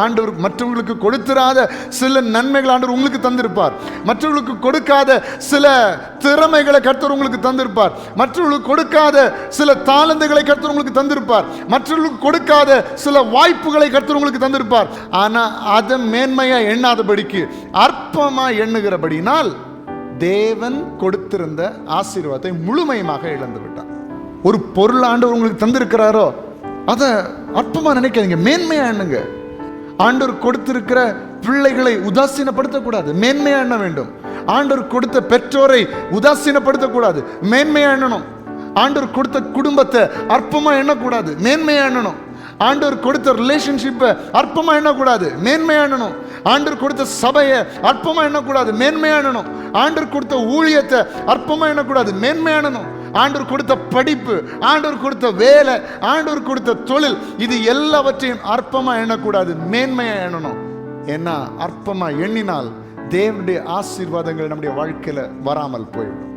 ஆண்டவர் மற்றவங்களுக்கு கொடுத்திராத சில நன்மைகள் ஆண்டவர் உங்களுக்கு தந்திருப்பார். மற்றவர்களுக்கு கொடுக்காத சில திறமைகளை கர்த்தர் உங்களுக்கு தந்திருப்பார். மற்றவர்களுக்கு கொடுக்காத சில தாளந்துகளை கர்த்தர் உங்களுக்கு தந்திருப்பார். மற்றவர்களுக்கு கொடுக்காத சில வாய்ப்புகளை கர்த்தர் உங்களுக்கு தந்திருப்பார். ஆனா அதை மேன்மையா எண்ணாதபடிக்கு அற்பமா எண்ணுகிறபடினால் தேவன் கொடுத்திருந்த ஆசீர்வாதத்தை முழுமையாக இழந்து விட்டார். ஒரு பொருள் ஆண்டவர் உங்களுக்கு தந்திருக்கிறாரோ அதை அற்பமா நினைக்காதீங்க, மேன்மையா எண்ணுங்க. ஆண்டவர் கொடுத்திருக்கிற பிள்ளைகளை உதாசீனப்படுத்தக்கூடாது, மேன்மையா எண்ண வேண்டும். ஆண்டவர் கொடுத்த பெற்றோரை உதாசீனப்படுத்தக்கூடாது, மேன்மையா எண்ணணும். ஆண்டவர் கொடுத்த குடும்பத்தை அற்பமா எண்ணக்கூடாது, மேன்மையா எண்ணணும். ஆண்டவர் கொடுத்த ரிலேஷன்ஷிப்பை அற்பமா எண்ணக்கூடாது, மேன்மையா எண்ணணும். ஆண்டவர் கொடுத்த சபையை அற்பமா எண்ணக்கூடாது, மேன்மையா எண்ணணும். ஆண்டவர் கொடுத்த ஊழியத்தை அற்பமா எண்ணக்கூடாது, மேன்மையா எண்ணணும். ஆண்டவர் கொடுத்த படிப்பு, ஆண்டவர் கொடுத்த வேலை, ஆண்டவர் கொடுத்த தொழில், இது எல்லாவற்றையும் அற்பமா எண்ணக்கூடாது, மேன்மையா எண்ணணும். ஏன்னா அற்பமா எண்ணினால் தேவனுடைய ஆசீர்வாதங்கள் நம்முடைய வாழ்க்கையில வராமல் போய்விடும்.